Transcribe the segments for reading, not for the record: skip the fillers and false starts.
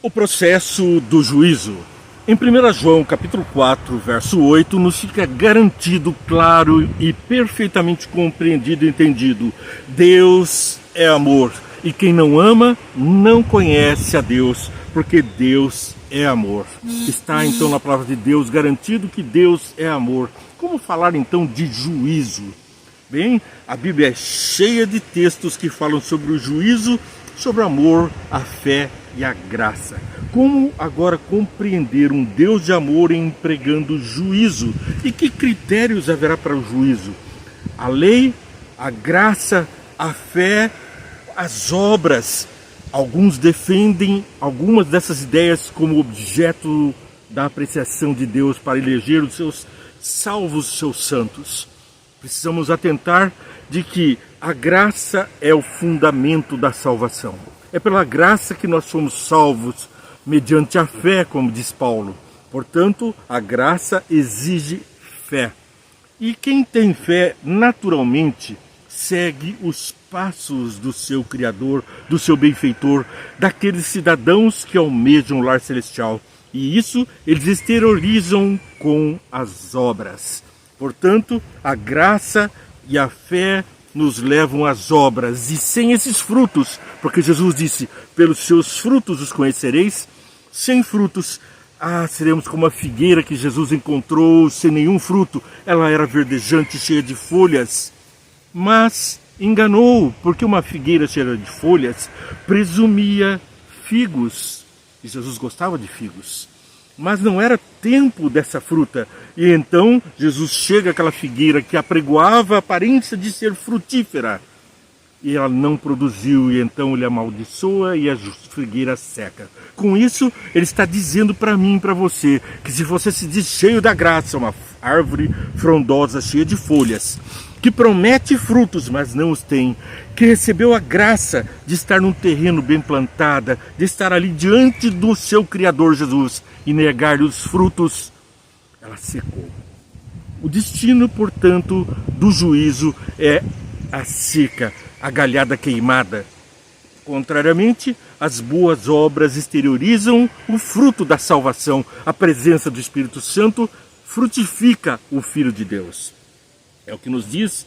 O processo do juízo. Em 1 João capítulo 4, verso 8, nos fica garantido, claro e perfeitamente compreendido e entendido. Deus é amor, e quem não ama não conhece a Deus, porque Deus é amor. Está então na palavra de Deus garantido que Deus é amor. Como falar então de juízo? Bem, a Bíblia é cheia de textos que falam sobre o juízo, sobre o amor, a fé e a graça. Como agora compreender um Deus de amor empregando juízo? E que critérios haverá para o juízo? A lei, a graça, a fé, as obras. Alguns defendem algumas dessas ideias como objeto da apreciação de Deus para eleger os seus salvos, os seus santos. Precisamos atentar de que a graça é o fundamento da salvação. É pela graça que nós somos salvos, mediante a fé, como diz Paulo. Portanto, a graça exige fé. E quem tem fé, naturalmente, segue os passos do seu Criador, do seu benfeitor, daqueles cidadãos que almejam o lar celestial. E isso eles exteriorizam com as obras. Portanto, a graça e a fé nos levam às obras, e sem esses frutos, porque Jesus disse, pelos seus frutos os conhecereis, sem frutos, seremos como a figueira que Jesus encontrou sem nenhum fruto. Ela era verdejante, cheia de folhas, mas enganou, porque uma figueira cheia de folhas presumia figos, e Jesus gostava de figos. Mas não era tempo dessa fruta. E então Jesus chega àquela figueira que apregoava a aparência de ser frutífera. E ela não produziu, e então ele amaldiçoa e a figueira seca. Com isso, ele está dizendo para mim e para você, que se você se diz cheio da graça, uma árvore frondosa, cheia de folhas, que promete frutos, mas não os tem, que recebeu a graça de estar num terreno bem plantada, de estar ali diante do seu Criador Jesus, e negar-lhe os frutos, ela secou. O destino, portanto, do juízo é a seca, a galhada queimada. Contrariamente, as boas obras exteriorizam o fruto da salvação. A presença do Espírito Santo frutifica o Filho de Deus. É o que nos diz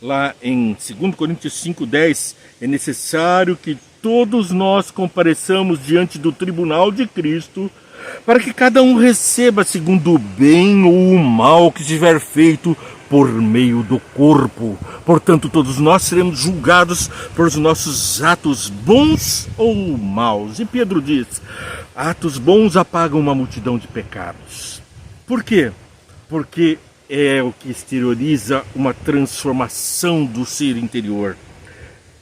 lá em 2 Coríntios 5,10. É necessário que todos nós compareçamos diante do tribunal de Cristo, para que cada um receba segundo o bem ou o mal que tiver feito por meio do corpo. Portanto, todos nós seremos julgados por os nossos atos bons ou maus. E Pedro diz, atos bons apagam uma multidão de pecados. Por quê? Porque é o que exterioriza uma transformação do ser interior.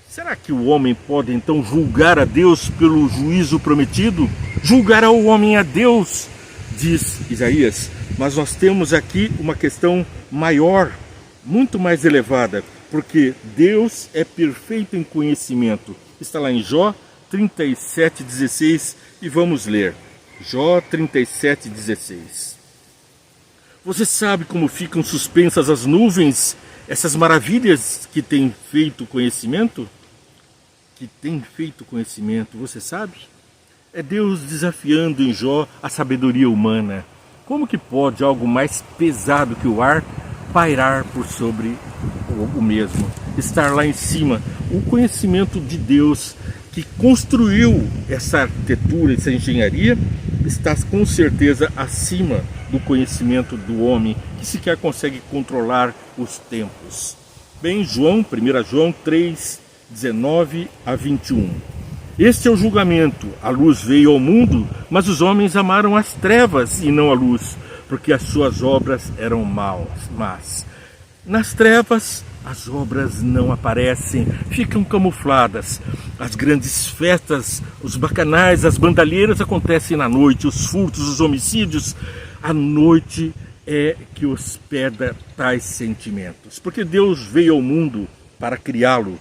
Será que o homem pode então julgar a Deus pelo juízo prometido? Julgará o homem a Deus, diz Isaías. Mas nós temos aqui uma questão maior, muito mais elevada, porque Deus é perfeito em conhecimento. Está lá em Jó 37,16 e vamos ler. Jó 37,16. Você sabe como ficam suspensas as nuvens, essas maravilhas que tem feito conhecimento? Que tem feito conhecimento, você sabe? É Deus desafiando em Jó a sabedoria humana. Como que pode algo mais pesado que o ar pairar por sobre o mesmo? Estar lá em cima. O conhecimento de Deus que construiu essa arquitetura, essa engenharia, está com certeza acima do conhecimento do homem, que sequer consegue controlar os tempos. Bem, 1 João 3, 19 a 21. Este é o julgamento. A luz veio ao mundo, mas os homens amaram as trevas e não a luz, porque as suas obras eram más. Nas trevas, as obras não aparecem, ficam camufladas. As grandes festas, os bacanais, as bandalheiras acontecem na noite, os furtos, os homicídios. A noite é que hospeda tais sentimentos, porque Deus veio ao mundo para criá-lo.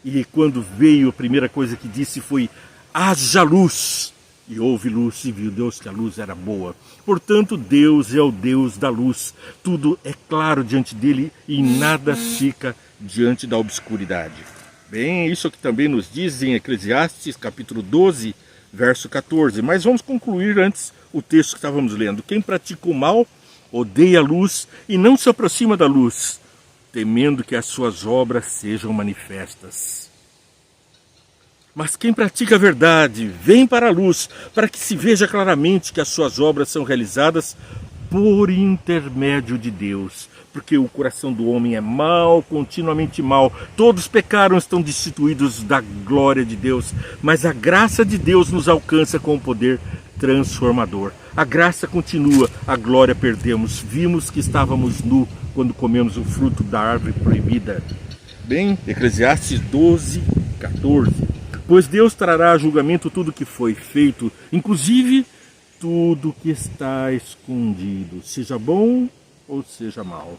E quando veio, a primeira coisa que disse foi, haja luz. E houve luz e viu Deus que a luz era boa. Portanto, Deus é o Deus da luz. Tudo é claro diante dele e nada fica diante da obscuridade. Bem, isso que também nos diz em Eclesiastes, capítulo 12, verso 14. Mas vamos concluir antes o texto que estávamos lendo. Quem pratica o mal odeia a luz e não se aproxima da luz, temendo que as suas obras sejam manifestas. Mas quem pratica a verdade vem para a luz, para que se veja claramente que as suas obras são realizadas por intermédio de Deus. Porque o coração do homem é mau, continuamente mau. Todos pecaram, estão destituídos da glória de Deus. Mas a graça de Deus nos alcança com o poder transformador. A graça continua, a glória perdemos. Vimos que estávamos nu quando comemos o fruto da árvore proibida. Bem, Eclesiastes 12, 14. Pois Deus trará a julgamento tudo que foi feito, inclusive tudo que está escondido, seja bom ou seja mal.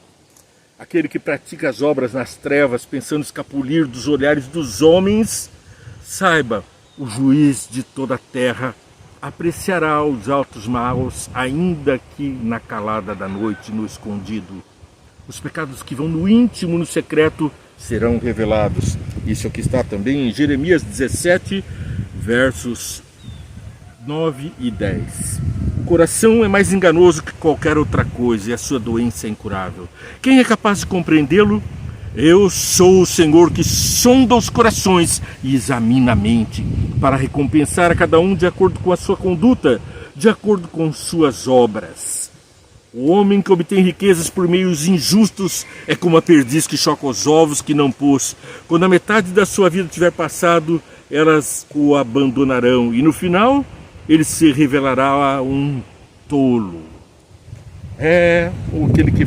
Aquele que pratica as obras nas trevas, pensando escapulir dos olhares dos homens, saiba, o juiz de toda a terra apreciará os altos maus, ainda que na calada da noite, no escondido. Os pecados que vão no íntimo, no secreto, serão revelados. Isso aqui está também em Jeremias 17, versos 9 e 10. O coração é mais enganoso que qualquer outra coisa e a sua doença é incurável. Quem é capaz de compreendê-lo? Eu sou o Senhor que sonda os corações e examina a mente, para recompensar a cada um de acordo com a sua conduta, de acordo com suas obras. O homem que obtém riquezas por meios injustos é como a perdiz que choca os ovos que não pôs. Quando a metade da sua vida tiver passado, elas o abandonarão e no final ele se revelará um tolo. Aquele que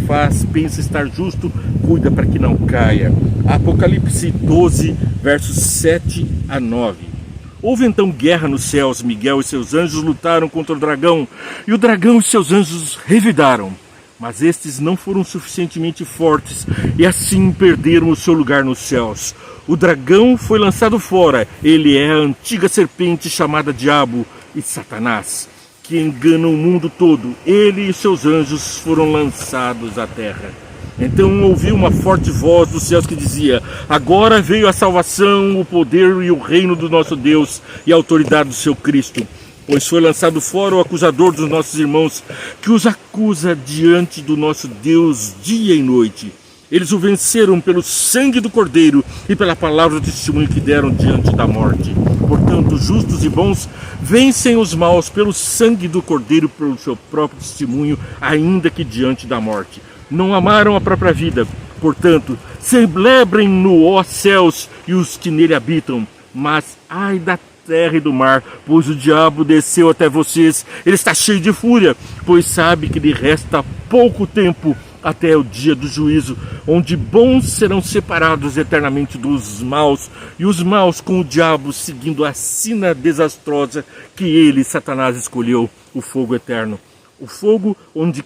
pensa estar justo, cuida para que não caia. Apocalipse 12, versos 7 a 9. Houve então guerra nos céus, Miguel e seus anjos lutaram contra o dragão, e o dragão e seus anjos revidaram. Mas estes não foram suficientemente fortes, e assim perderam o seu lugar nos céus. O dragão foi lançado fora, ele é a antiga serpente chamada Diabo e Satanás, que engana o mundo todo. Ele e seus anjos foram lançados à terra. Então ouvi uma forte voz dos céus que dizia: agora veio a salvação, o poder e o reino do nosso Deus e a autoridade do seu Cristo. Pois foi lançado fora o acusador dos nossos irmãos, que os acusa diante do nosso Deus dia e noite. Eles o venceram pelo sangue do Cordeiro e pela palavra do testemunho que deram diante da morte. Portanto, justos e bons vencem os maus pelo sangue do Cordeiro, pelo seu próprio testemunho, ainda que diante da morte. Não amaram a própria vida. Portanto, celebrem-no, ó céus, e os que nele habitam. Mas ai da terra e do mar, pois o diabo desceu até vocês. Ele está cheio de fúria, pois sabe que lhe resta pouco tempo até o dia do juízo, onde bons serão separados eternamente dos maus, e os maus com o diabo seguindo a sina desastrosa que ele, Satanás, escolheu, o fogo eterno. O fogo onde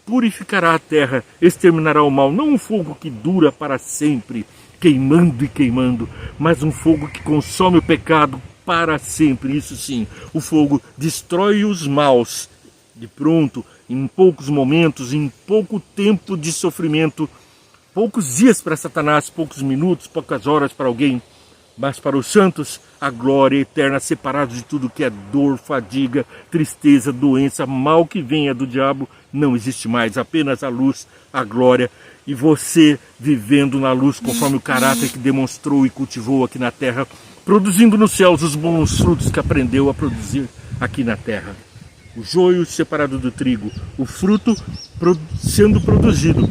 purificará a terra, exterminará o mal, não um fogo que dura para sempre, queimando e queimando, mas um fogo que consome o pecado para sempre. Isso sim, o fogo destrói os maus, de pronto, em poucos momentos, em pouco tempo de sofrimento, poucos dias para Satanás, poucos minutos, poucas horas para alguém, mas para os santos, a glória eterna, separados de tudo que é dor, fadiga, tristeza, doença, mal que venha do diabo, não existe mais, apenas a luz, a glória, e você vivendo na luz conforme o caráter que demonstrou e cultivou aqui na terra, produzindo nos céus os bons frutos que aprendeu a produzir aqui na terra. O joio separado do trigo, o fruto sendo produzido,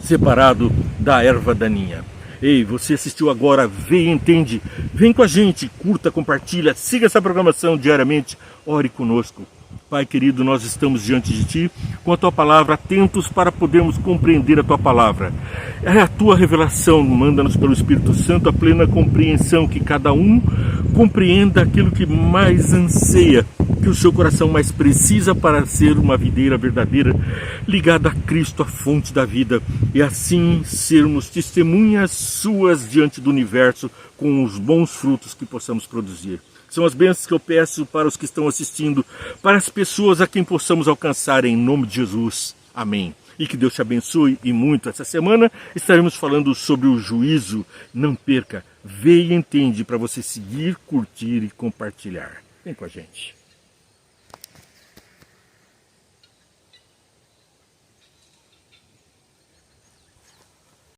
separado da erva daninha. Ei, você assistiu agora, vê e entende, vem com a gente, curta, compartilha, siga essa programação diariamente, ore conosco. Pai querido, nós estamos diante de Ti, com a Tua palavra, atentos para podermos compreender a Tua palavra. É a Tua revelação, manda-nos pelo Espírito Santo a plena compreensão, que cada um compreenda aquilo que mais anseia, que o seu coração mais precisa para ser uma videira verdadeira, ligada a Cristo, a fonte da vida, e assim sermos testemunhas Suas diante do universo, com os bons frutos que possamos produzir. São as bênçãos que eu peço para os que estão assistindo, para as pessoas a quem possamos alcançar, em nome de Jesus. Amém. E que Deus te abençoe e muito. Essa semana estaremos falando sobre o juízo. Não perca, vê e entende para você seguir, curtir e compartilhar. Vem com a gente.